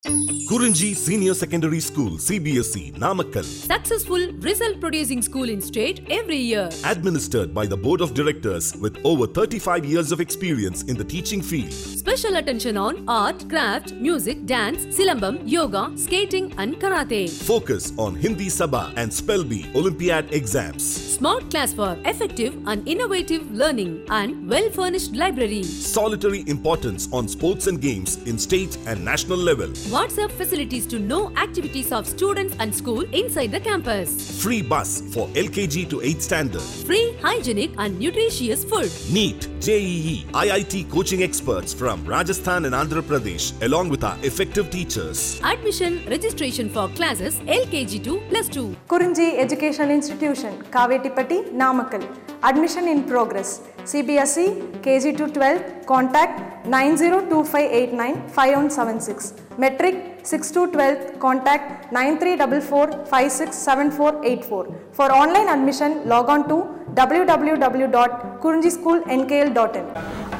Kurinji Senior Secondary School, CBSE, Namakkal. Successful result producing school in state every year. Administered by the Board of Directors with over 35 years of experience in the teaching field. Special attention on art, craft, music, dance, silambam, yoga, skating and karate. Focus on Hindi Sabha and Spell Bee Olympiad exams. Smart class for effective and innovative learning and well-furnished library. Solitary importance on sports and games in state and national level. WhatsApp facilities to know activities of students and school inside the campus. Free bus for LKG to 8th standard. Free, hygienic and nutritious food. NEET, JEE, IIT coaching experts from Rajasthan and Andhra Pradesh along with our effective teachers. Admission registration for classes LKG to +2. Kurinji Education Institution, Kavetipatti, Namakkal. Admission in progress. CBSE, KG to 12, contact 9025895176. Metric 6 to 12, contact 9344567484. For online admission, log on to www.kurinjischoolnkl.in.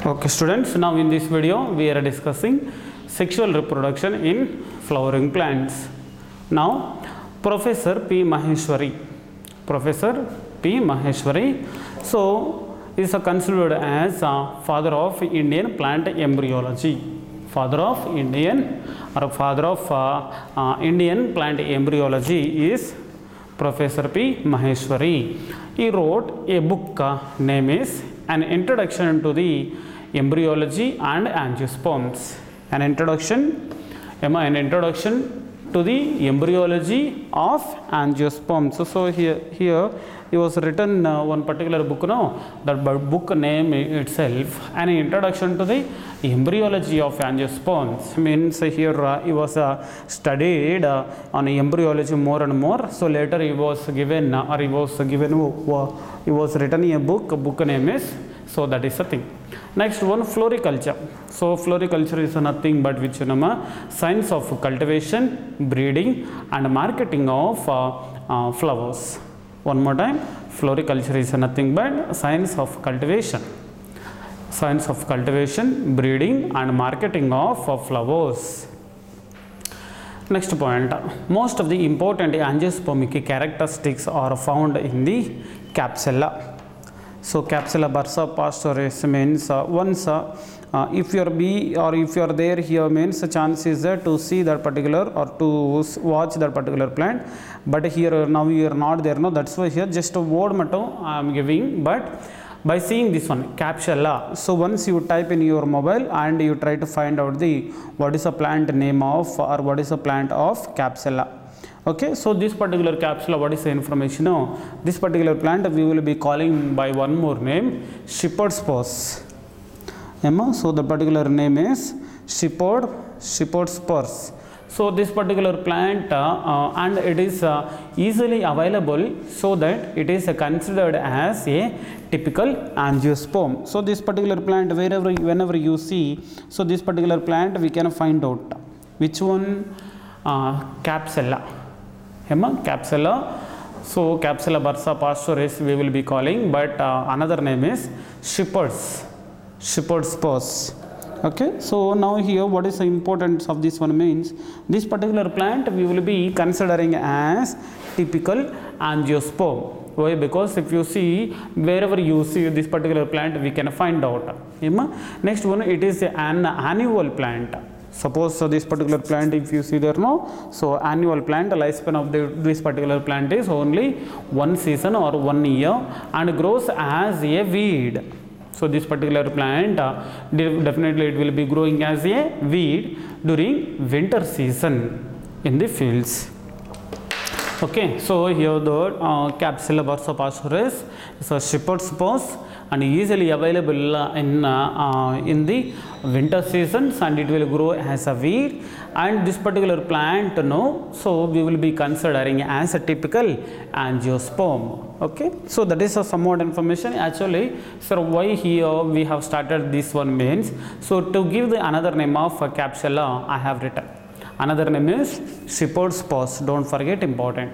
Okay students, now in this video we are discussing sexual reproduction in flowering plants. Now Professor P. Maheshwari, so is considered as father of Indian plant embryology. Father of Indian plant embryology is Professor P. Maheshwari. He wrote a book name is An Introduction to the Embryology and Angiosperms. An introduction to the embryology of angiosperms. So here he was written one particular book. That book name itself, An Introduction to the Embryology of Angiosperms, means here he was studied on embryology more and more. So later he was written a book name is, so that is the thing. Next one, floriculture. So floriculture is nothing but which science of cultivation, breeding and marketing of flowers. One more time, floriculture is nothing but science of cultivation, breeding and marketing of flowers. Next point, most of the important angiospermic characteristics are found in the capsula. So capsula bursa pastoris means once if you are B or if you are there here means the chance is there to see that particular or to watch that particular plant, but here now you are not there. No, that's why here just a word matter I am giving, but by seeing this one capsula, so once you type in your mobile and you try to find out the what is a plant name of or what is a plant of capsula. Okay, so this particular capsula, what is the information? This particular plant we will be calling by one more name, shepherd's purse. So the particular name is shepherd's purse. So this particular plant and it is easily available, so that it is considered as a typical angiosperm. So this particular plant, whenever you see, so this particular plant we can find out which one, capsula. Capsula. So capsula bursa pastoris we will be calling, but another name is shepherd's purse. Okay, so now here what is the importance of this one means, this particular plant we will be considering as typical angiosperm. Why? Because if you see, wherever you see this particular plant we can find out. Next one, it is an annual plant. Suppose this particular plant, if you see there, so annual plant, lifespan of this particular plant is only one season or 1 year and grows as a weed. So this particular plant definitely it will be growing as a weed during winter season in the fields. Okay, so here the capsula bursa pastoris is a shepherd's purse and easily available in the winter seasons, and it will grow as a weed, and this particular plant so we will be considering as a typical angiosperm. Okay, so that is some more information. Actually, so why here we have started this one means, so to give the another name of capsula I have written, another name is shepherd's purse, don't forget, important.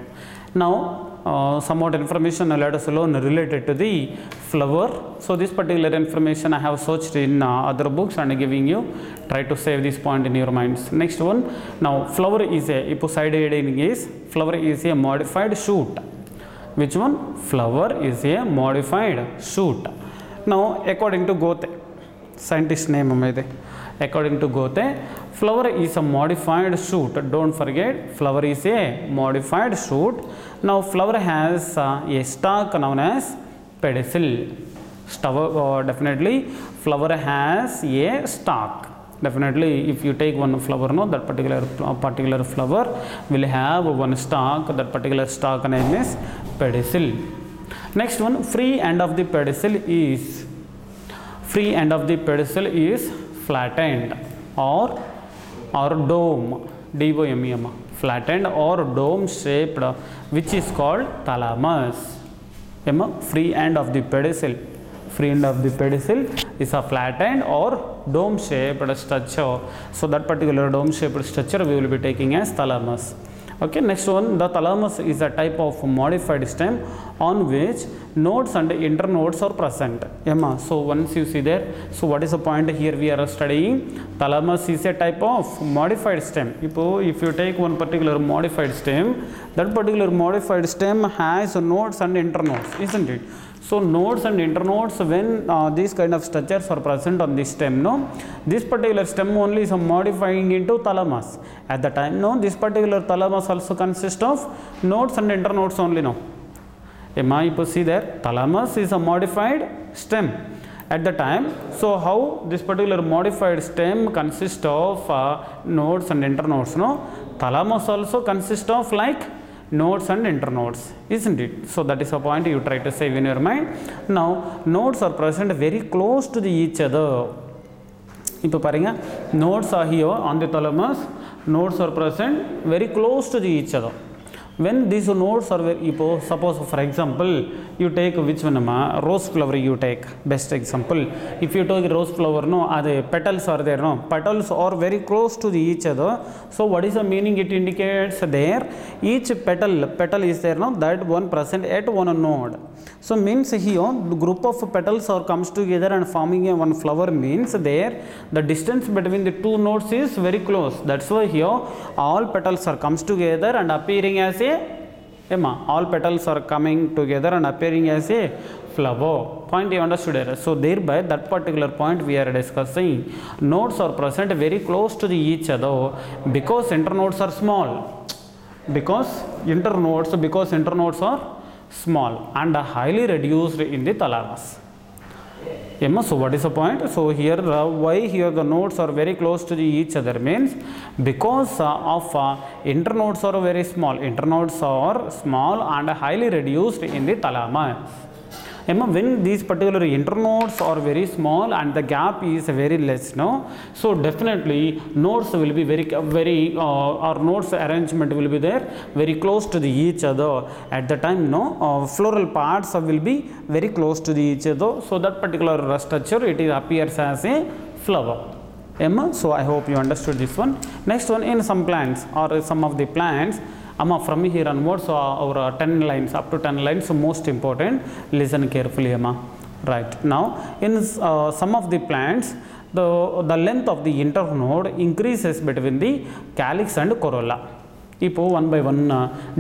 Now somewhat information let us learn related to the flower. So this particular information I have searched in other books and giving you. Try to save this point in your minds. Next one, now flower is a Ipposideae is flower is a modified shoot. Which one? Flower is a modified shoot. Now according to Goethe, scientist name amide. According to Goethe, flower is a modified shoot. Don't forget, flower is a modified shoot. Now flower has a stalk known as pedicel. Definitely flower has a stalk. Definitely if you take one flower, no, that particular flower will have one stalk. That particular stalk name is pedicel. Next one, free end of the pedicel is flattened or dome, D-O-M-E-M, flattened or dome shaped, which is called thalamus. Free end of the pedicel. Free end of the pedicel is a flattened or dome shaped structure. So that particular dome shaped structure we will be taking as thalamus. Okay, next one, the thalamus is a type of modified stem on which nodes and internodes are present. So once you see there, so what is the point here we are studying? Thalamus is a type of modified stem. If you take one particular modified stem, that particular modified stem has nodes and internodes, isn't it? So nodes and internodes, when these kind of structures are present on this stem, no, this particular stem only is modifying into thalamus. At the time, no, this particular thalamus also consists of nodes and internodes only, no. You see there, thalamus is a modified stem at the time. So how this particular modified stem consists of nodes and internodes, no, thalamus also consists of like nodes and internodes, isn't it? So that is a point you try to save in your mind. Now nodes are present very close to each other. Nodes are here on the thalamus. Nodes are present very close to each other. When these nodes are very, suppose for example you take which one, rose flower you take, best example. If you take rose flower, no, the petals are there, no, petals are very close to each other. So what is the meaning it indicates there? Each petal is there, no, that one present at one node. So means here the group of petals are comes together and forming a one flower, means there the distance between the two nodes is very close. That's why here all petals are comes together and appearing as a all petals are coming together and appearing as a flower. Point you understood here. So thereby that particular point we are discussing, nodes are present very close to each other because internodes are small. Because internodes are small and highly reduced in the thalamus. So what is the point? So here why here the nodes are very close to each other means because of internodes are very small. Internodes are small and highly reduced in the thalamus. When these particular internodes are very small and the gap is very less, no, so definitely nodes will be very or nodes arrangement will be there very close to each other. At the time, no, floral parts will be very close to each other. So that particular structure it appears as a flower. So I hope you understood this one. Next one, in some plants or some of the plants, from here onwards, our 10 lines, up to 10 lines, so most important, listen carefully, right. Now, in some of the plants, the length of the internode increases between the calyx and corolla. One by one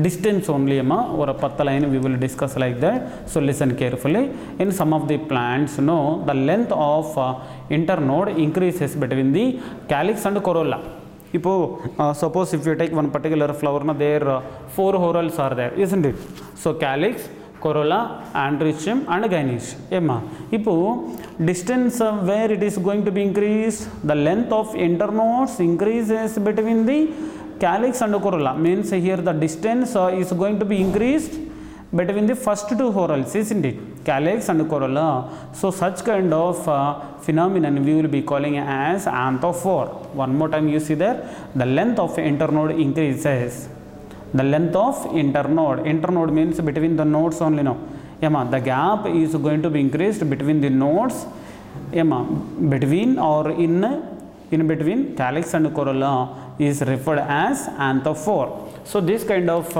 distance only, or a 10 line we will discuss like that. So listen carefully. In some of the plants, no, the length of internode increases between the calyx and corolla. Suppose if you take one particular flower, there 4 whorls are there, isn't it? So calyx, corolla, androecium and gynoecium. Distance where it is going to be increased, the length of internodes increases between the calyx and corolla, means here the distance is going to be increased between the first 2 whorls, isn't it? Calyx and corolla. So such kind of phenomenon we will be calling as anthophore. One more time you see there, the length of internode increases. The length of internode means between the nodes only, no. The gap is going to be increased between the nodes, between or in between calyx and corolla is referred as anthophore. So this kind of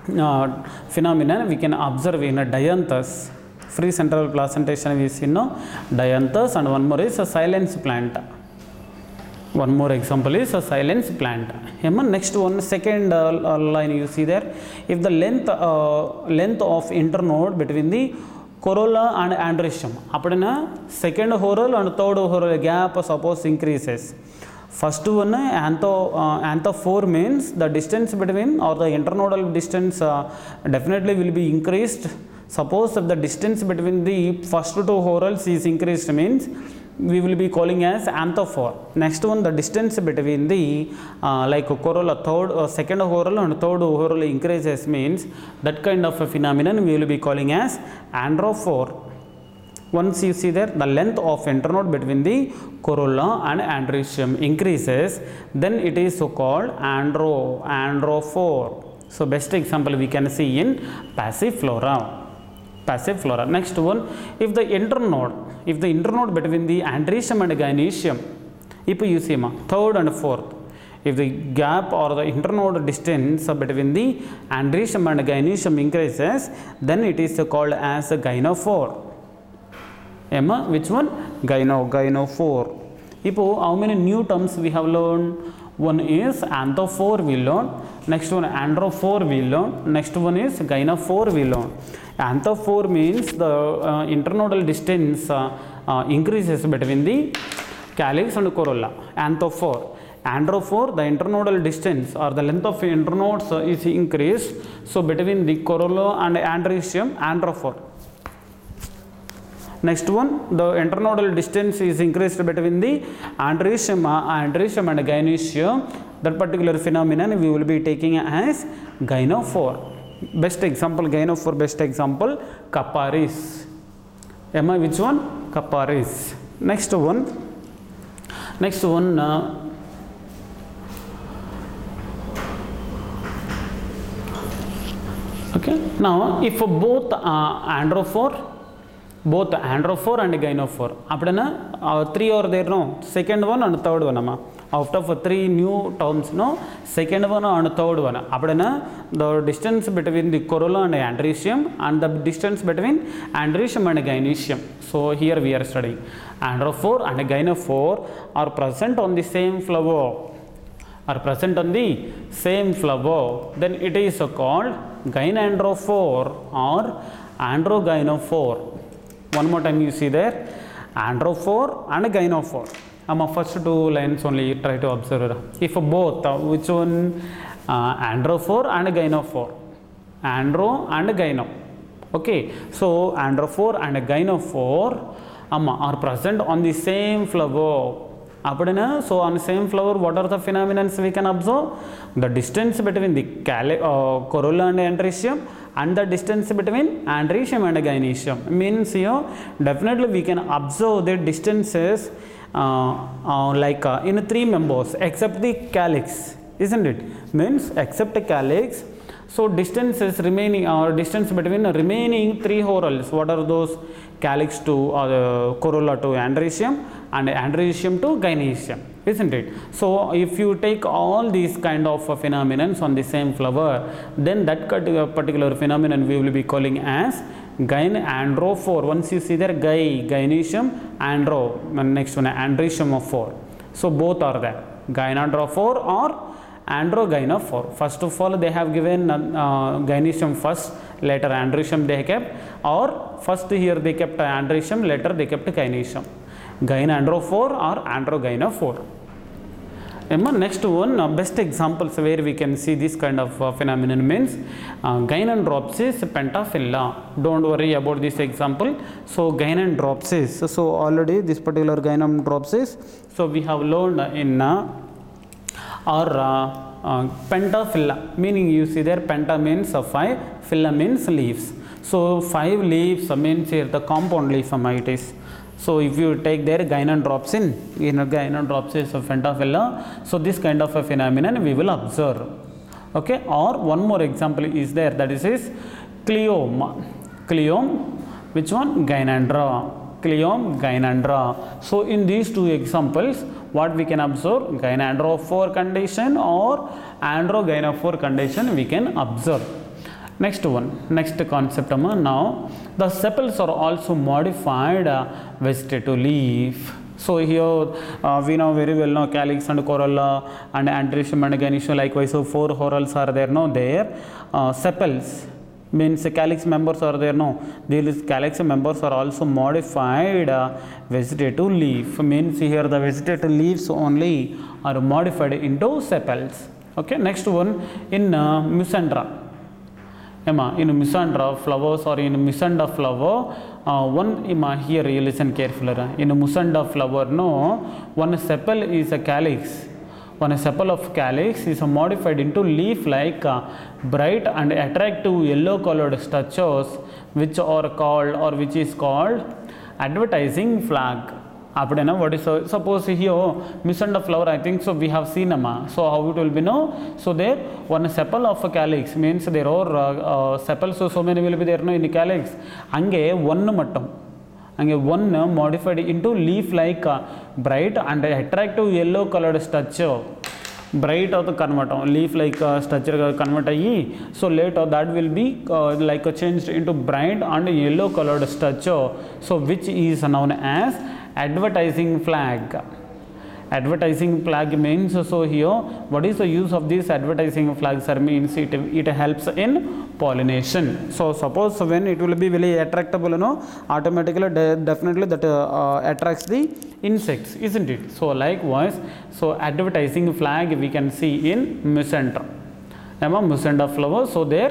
phenomenon we can observe in a dianthus. Free central placentation we see no dianthus, and one more is a silence plant. One more example is a silence plant. Next one, second line you see there. If the length of internode between the corolla and andrecium, appadina second whorl and third whorl gap suppose increases. First one anthophore means the distance between or the internodal distance definitely will be increased. Suppose if the distance between the first two whorls is increased means we will be calling as anthophore. Next one, the distance between the like corolla second whorl and third whorl increases means that kind of a phenomenon we will be calling as androphore. Once you see there the length of internode between the corolla and andrecium increases, then it is so called androphore. So best example we can see in passiflora. Next one, if the internode between the andrecium and gynoecium, if you see third and fourth, if the gap or the internode distance between the andrecium and gynoecium increases, then it is called as a gynophore. Which one? Gynophore. How many new terms we have learned? One is anthophore we learned, next one androphore we learned, next one is gynophore we learned. Anthophore means the internodal distance increases between the calyx and corolla. Anthophore. Androphore, the internodal distance or the length of internodes is increased. So between the corolla and andrecium, androphore. Next one, the internodal distance is increased between the andrecium and gynoecium. That particular phenomenon we will be taking as gynophore. Best example, gynophore best example, Capparis. Which one? Capparis. Next one. Okay. Now, if both androphore and gynophore, three are there, no? Second one and third one. After three new terms, no? Second one and third one. The distance between the corolla and andrecium and the distance between andrecium and gynoecium. So here we are studying androphore and gynophore are present on the same flower. Then it is called gynandrophore or androgynophore. One more time you see there, androphore and gynophore. First two lines only try to observe. If both, which one? Androphore and gynophore. Andro and gyno. Okay, so androphore and gynophore are present on the same flower. So on the same flower, what are the phenomena we can observe? The distance between the corolla and andrecium and the distance between andrecium and gynoecium. Means here definitely we can observe the distances in three members except the calyx, isn't it? Means except the calyx. So distances remaining or distance between the remaining three whorls, what are those? Calyx to corolla to andrecium and andrecium to gynoecium, isn't it? So if you take all these kind of phenomena on the same flower, then that particular phenomenon we will be calling as gynandrophore. Once you see there, gynoecium, andro, next one andrecium of 4. So both are there, gynandrophore or androgynophore. First of all, they have given gynoecium first, later andrecium they kept, or first here they kept andrecium, later they kept gynoecium. Gynandrophore or androgynophore. Next one, best examples where we can see this kind of phenomenon means Gynandropsis pentaphylla. Don't worry about this example. So Gynandropsis. So already this particular Gynandropsis. So we have learned in pentaphylla, meaning you see there penta means 5, phylla means leaves. So 5 leaves means here the compound leaf it is. So if you take their Gynandropsis, Gynandropsis of pentaphylla, so this kind of a phenomenon we will observe. Okay, or one more example is there, that is Cleome. Cleome, which one? Gynandra. Cleome, Gynandra. So in these two examples, what we can observe? Gynandrophore condition or androgynophore condition we can observe. Next one, next concept now, the sepals are also modified vegetative leaf. So here we know very well now calyx and corolla and antherium and gynecium, likewise so 4 whorls are there, no there. Sepals means calyx members are there, no, these calyx members are also modified vegetative leaf, means here the vegetative leaves only are modified into sepals. Okay, next one, in Musandra. In Musandra flowers or in Musanda flower, one here you listen carefully. In Musanda flower, no, one sepal is a calyx. One sepal of calyx is modified into leaf like bright and attractive yellow colored structures, which are called or which is called advertising flag. Appadena, what is suppose here Musanda flower, I think so we have seen so how it will be, no, so there one sepal of a calyx means there are sepals, so many will be there, no, in the calyx, ange one mattam, ange one modified into leaf like bright and attractive yellow colored structure. Bright of the convert leaf like structure convert ayi, so later that will be like changed into bright and yellow colored structure, so which is known as advertising flag. Advertising flag means, so here what is the use of this advertising flag, sir? Means it helps in pollination. So suppose when it will be very attractable, you know, automatically definitely that attracts the insects, isn't it? So likewise, so advertising flag we can see in Musandra. Musanda flower, so there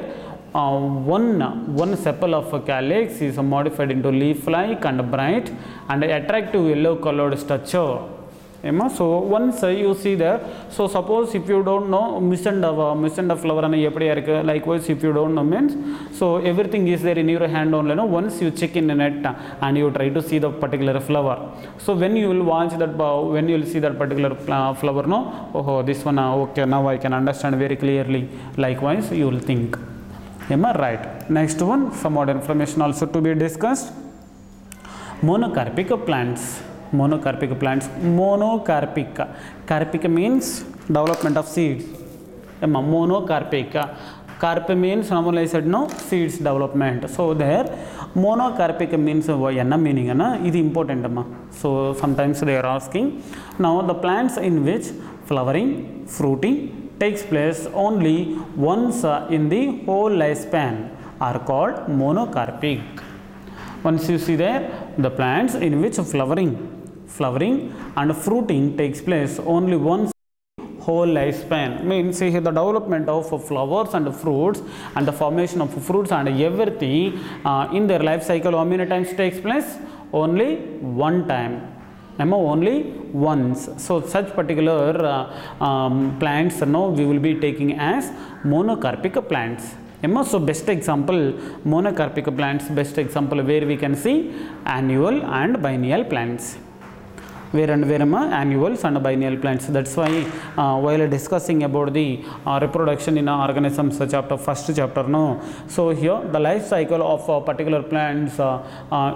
one sepal of a calyx is modified into leaf like and bright and attractive yellow colored structure. So once you see there, so suppose if you don't know Musanda flower and likewise if you don't know means, so everything is there in your hand only, no? Once you check in the net and you try to see the particular flower, so when you will watch that, when you will see that particular flower, no, oh this one, okay, now I can understand very clearly, likewise you will think. Am I right? Next one, some more information also to be discussed. Monocarpic plants. Monocarpic plants. Monocarpic. Carpic means development of seeds. Monocarpic. Carp means normally I said no, seeds development. So there monocarpic means what meaning? This is important. So sometimes they are asking. Now the plants in which flowering, fruiting takes place only once in the whole lifespan are called monocarpic. Once you see there, the plants in which flowering and fruiting takes place only once in the whole lifespan, means here the development of flowers and fruits and the formation of fruits and everything in their life cycle how many times takes place? Only one time. Only once. So such particular plants now we will be taking as monocarpic plants. So best example monocarpic plants, best example where we can see annual and biennial plants. Where annuals and biennial plants. That's why while discussing about the reproduction in organisms chapter, first chapter, no, so here the life cycle of particular plants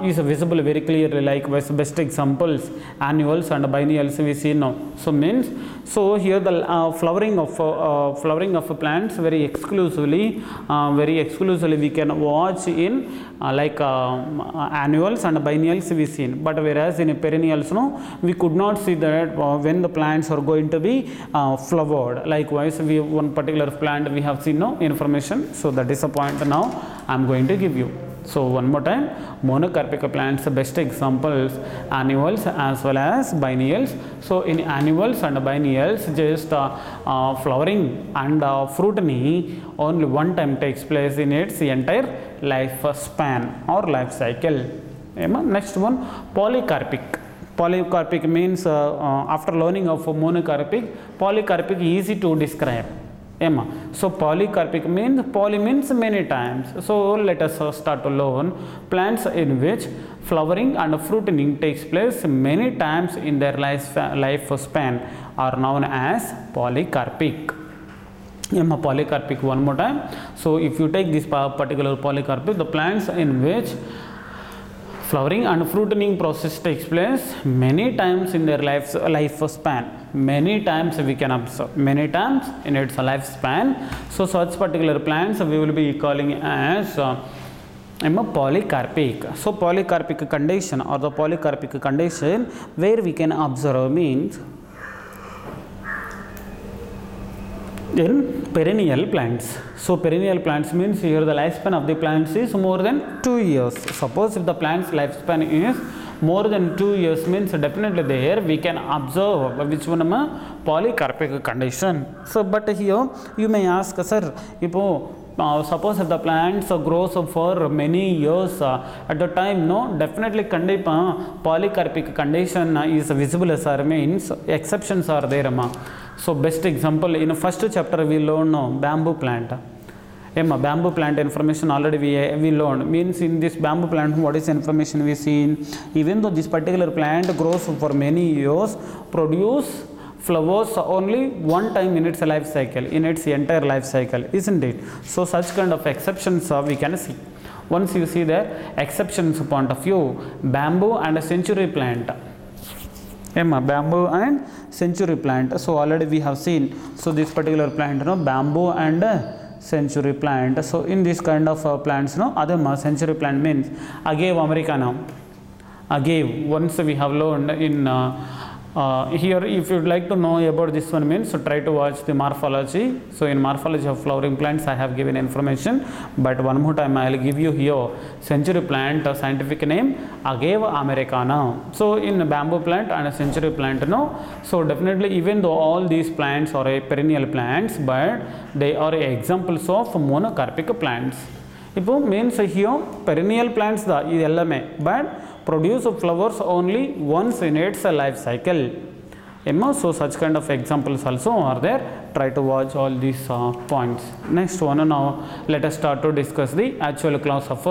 is visible very clearly, like best examples annuals and biennials we see now. So means, so here the flowering of plants very exclusively we can watch in like annuals and biennials we see, but whereas in perennials, no, we could not see that when the plants are going to be flowered. Likewise, we one particular plant we have seen no information. So that is a point now I am going to give you. So one more time, monocarpic plants, best examples annuals as well as biennials. So in annuals and biennials, just flowering and fruiting only one time takes place in its entire life span or life cycle. Next one, polycarpic. Polycarpic means after learning of monocarpic, polycarpic easy to describe. So polycarpic means, poly means many times. So let us start to learn plants in which flowering and fruiting takes place many times in their life span are known as polycarpic. Polycarpic one more time. So if you take this particular polycarpic, the plants in which Flowering and fruiting process takes place many times in their lifespan. Many times we can observe, many times in its lifespan. So such particular plants we will be calling as polycarpic. So polycarpic condition or the polycarpic condition where we can observe means in perennial plants. So perennial plants means here the lifespan of the plants is more than 2 years. Suppose if the plant's lifespan is more than 2 years means definitely there we can observe which one polycarpic condition. So but here you may ask, sir, suppose if the plants grows for many years at the time, no, definitely polycarpic condition is visible, sir, means exceptions are there. So best example in first chapter we learn bamboo plant. Bamboo plant information already we learned. Means in this bamboo plant what is information we seen? Even though this particular plant grows for many years, produce flowers only one time in its life cycle, in its entire life cycle, isn't it? So such kind of exceptions we can see. Once you see the exceptions point of view, bamboo and a century plant. Bamboo and century plant. So already we have seen. So this particular plant, bamboo and century plant. So in this kind of plants, other century plant means agave americana. Agave, once we have learned in here, if you would like to know about this one means, so try to watch the morphology. So in morphology of flowering plants I have given information, but one more time I will give you here century plant scientific name agave americana. So in bamboo plant and a century plant, so definitely even though all these plants are a perennial plants, but they are examples of monocarpic plants. Means here perennial plants but produce flowers only once in its life cycle. So such kind of examples also are there. Try to watch all these points. Next one, now let us start to discuss the actual class of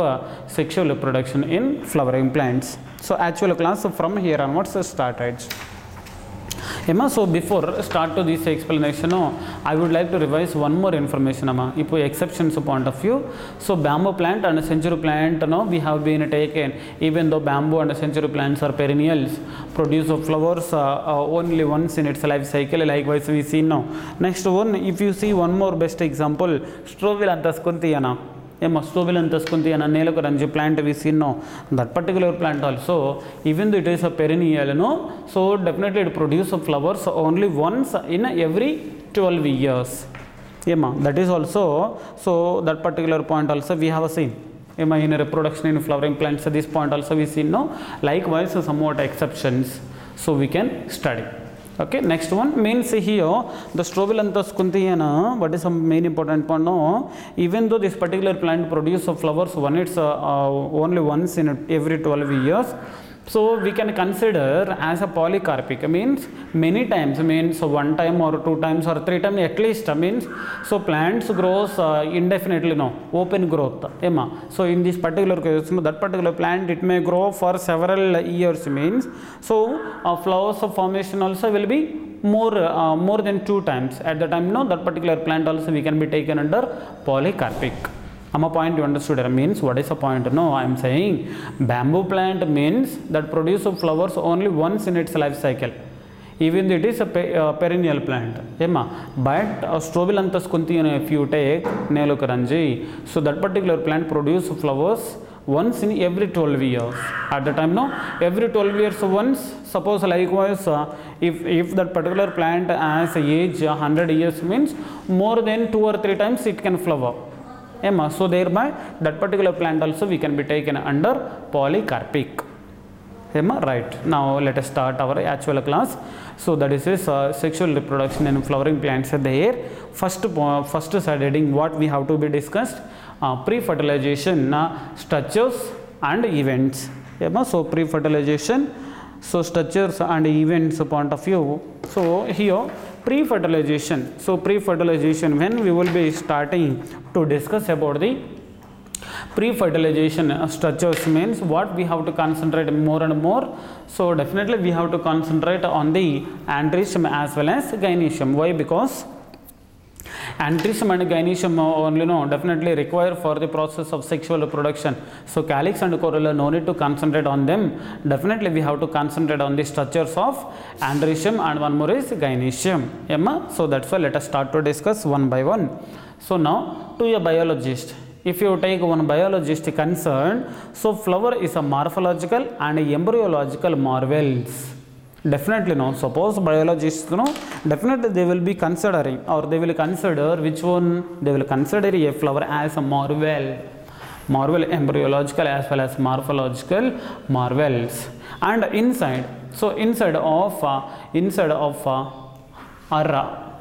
sexual reproduction in flowering plants. So actual class from here onwards started. So before start to this explanation, I would like to revise one more information. Exceptions point of view. So bamboo plant and century plant, we have been taken. Even though bamboo and century plants are perennials, produce of flowers only once in its life cycle. Likewise we see now. Next one, if you see one more best example, Strobilanthes kunthiana. Strobilanthes kunthiana neelakuranji plant we see now. That particular plant also, even though it is a perennial, so definitely it produces flowers only once in every 12 years. That is also, so that particular point also we have seen. In reproduction in flowering plants, this point also we see now. Likewise somewhat exceptions, so we can study. Okay, next one means here the Strobilanthes kunthiana, what is some main important point? Even though this particular plant produces flowers only once in every 12 years, so we can consider as a polycarpic, means many times, means one time or 2 times or 3 times at least, means so plants grows indefinitely, open growth. So in this particular case, that particular plant it may grow for several years, means so flowers of formation also will be more than 2 times at the time. That particular plant also we can be taken under polycarpic. Point you understood, means what is the point? No, I am saying bamboo plant means that produces flowers only once in its life cycle, even though it is a perennial plant. But Strobilanthes kunthiana, if you take neelakuranji, so that particular plant produces flowers once in every 12 years. At the time, every 12 years once. Suppose likewise if that particular plant has age 100 years means more than 2 or 3 times it can flower. So thereby that particular plant also we can be taken under polycarpic. Right, now let us start our actual class. So that is sexual reproduction in flowering plants. There first heading what we have to be discussed, pre-fertilization structures and events. So pre-fertilization, so structures and events point of view. So here pre-fertilization. So pre-fertilization, when we will be starting to discuss about the pre-fertilization structures, means what we have to concentrate more and more. So definitely we have to concentrate on the androecium as well as gynoecium. Why? Because Andrecium and gynoecium only definitely required for the process of sexual reproduction. So calyx and corolla, no need to concentrate on them. Definitely we have to concentrate on the structures of andrecium and one more is gynoecium. So that's why let us start to discuss one by one. So now to a biologist, if you take one biologist concern, so flower is a morphological and embryological marvels. Definitely no. Suppose biologists definitely they will be considering, or they will consider which one. They will consider a flower as a marvel embryological as well as morphological marvels. And inside, so inside of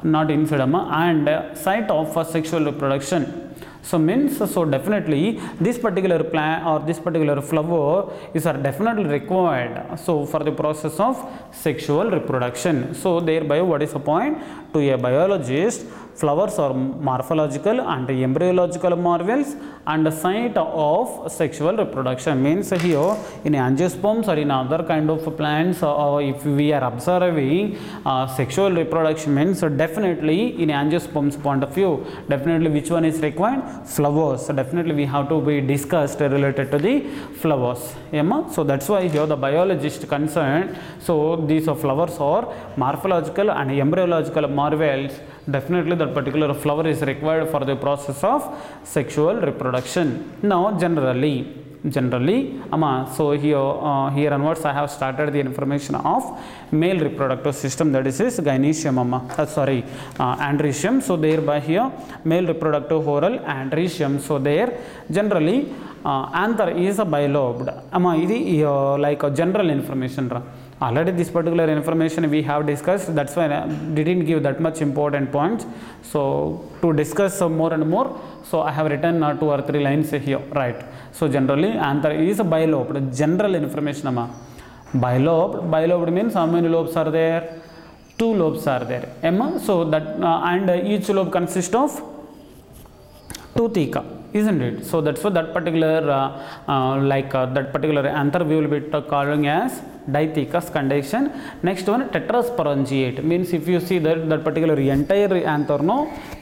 not inside and site of sexual reproduction. So means, so definitely this particular plant or this particular flower is definitely required, so for the process of sexual reproduction. So thereby what is the point? To a biologist, flowers are morphological and embryological marvels and site of sexual reproduction. Means here in angiosperms or in other kind of plants, or if we are observing sexual reproduction, means definitely in angiosperms point of view, definitely which one is required? Flowers. So definitely we have to be discussed related to the flowers. So that's why here the biologist concerned, so these flowers are morphological and embryological marvels. Definitely that particular flower is required for the process of sexual reproduction. Now generally so here onwards I have started the information of male reproductive system, that is gynoecium, andrecium. So thereby here male reproductive oral andrecium. So there generally anther is a bilobed. Like a general information. Already this particular information we have discussed, that's why I didn't give that much important points. So to discuss more and more, so I have written 2 or 3 lines here, right? So generally anther is a bilobed, general information. Bilobed means how many lobes are there? 2 lobes are there. So that and each lobe consists of 2 theca, isn't it? So that's why that particular that particular anther we will be calling as dithecous condition. Next one, tetrasporangiate, means if you see that particular entire anther,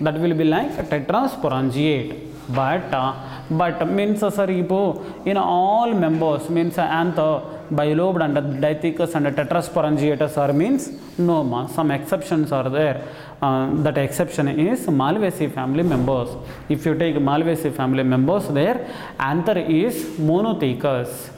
that will be like tetrasporangiate. But means in all members, means anther, bilobed and dithecous and tetrasporangiatus are means no, some exceptions are there. That exception is Malvaceae family members. If you take Malvaceae family members, there anther is monothecous.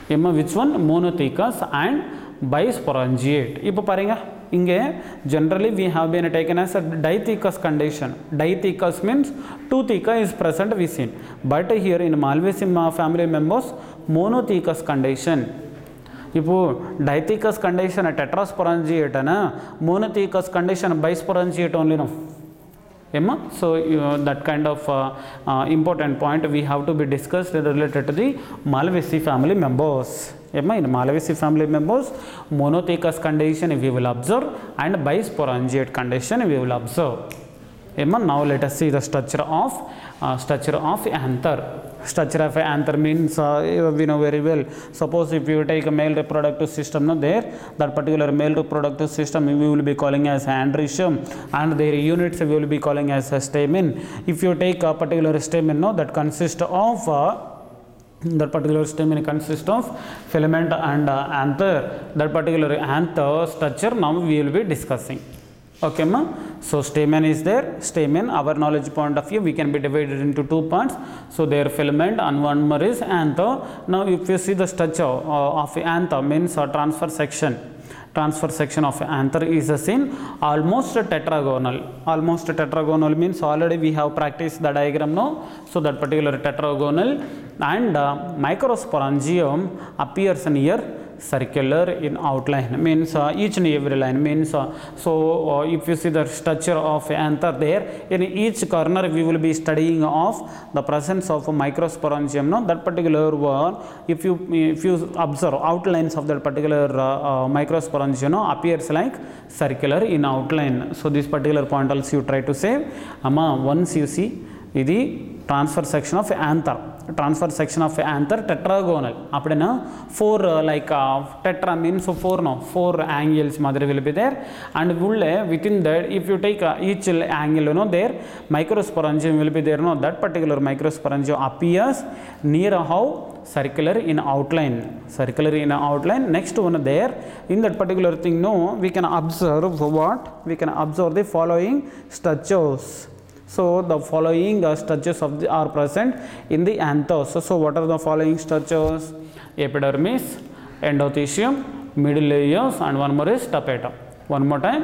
Which one? Monothecous and bisporangiate. Now paringa inge generally we have been taken as a dithecous condition. Dithecous means 2 theca is present we seen, but here in Malvaceae family members monothecous condition. Now dithecous condition tetrasporangiate na, monothecous condition bisporangiate only no. So that kind of important point we have to be discussed related to the Malvaceae family members. In Malvaceae family members, monothecous condition we will observe and bisporangiate condition we will observe. Now let us see the structure of anther. Structure of anther means we know very well. Suppose if you take a male reproductive system, there that particular male reproductive system we will be calling as andrecium, and their units we will be calling as a stamen. If you take a particular stamen, that consists of that particular stamen consists of filament and anther. That particular anther structure now we will be discussing. Okay, ma? So stamen is there. Stamen, our knowledge point of view, we can be divided into 2 parts. So there filament and one more is anther. Now if you see the structure of anther, means transfer section. Transfer section of anther is seen almost tetragonal. Almost tetragonal means already we have practiced the diagram now. So that particular tetragonal, and microsporangium appears near circular in outline, means each and every line, means if you see the structure of anther there, in each corner we will be studying of the presence of a microsporangium. Now that particular one, if you observe outlines of that particular microsporangium appears like circular in outline. So this particular point also you try to say, once you see ఇది transfer section of anther. Transfer section of anther tetragonal. అప్పుడైనా 4 like tetra means 4 angles madri will be there, and within that if you take each angle, there microsporangium will be there. That particular microsporangium appears near how circular in outline. Next one there, in that particular thing, we can observe what? We can observe the following structures. So the following structures are present in the anthers. So what are the following structures? Epidermis, endothelium, middle layers, and one more is tapetum. One more time,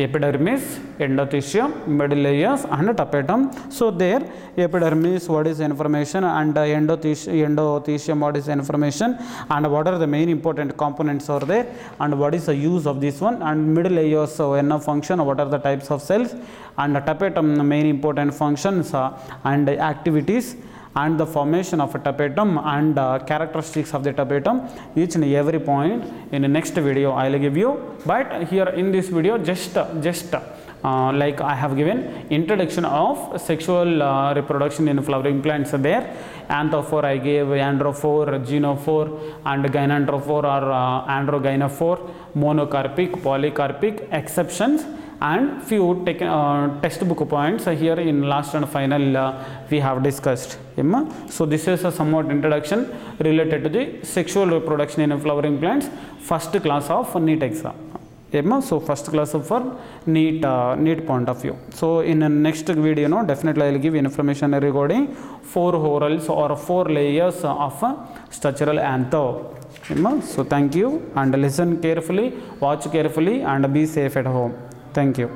epidermis, endothelium, middle layers, and tapetum. So there, epidermis, what is information, and endothelium, what is information, and what are the main important components are there, and what is the use of this one, and middle layers, so function, what are the types of cells, and the tapetum, the main important functions and activities, and the formation of a tapetum, and characteristics of the tapetum. Each and every point in the next video I will give you, but here in this video just like I have given introduction of sexual reproduction in flowering plants there. Anthophore I gave, androphore, gynophore, and gynandrophore or androgynophore, monocarpic, polycarpic, exceptions, and few textbook points here in last and final we have discussed. So this is a somewhat introduction related to the sexual reproduction in flowering plants, first class of NEET exam. So first class of for NEET point of view. So in the next video, definitely I will give information regarding 4 whorls or 4 layers of structural anther. So thank you, and listen carefully, watch carefully, and be safe at home. Thank you.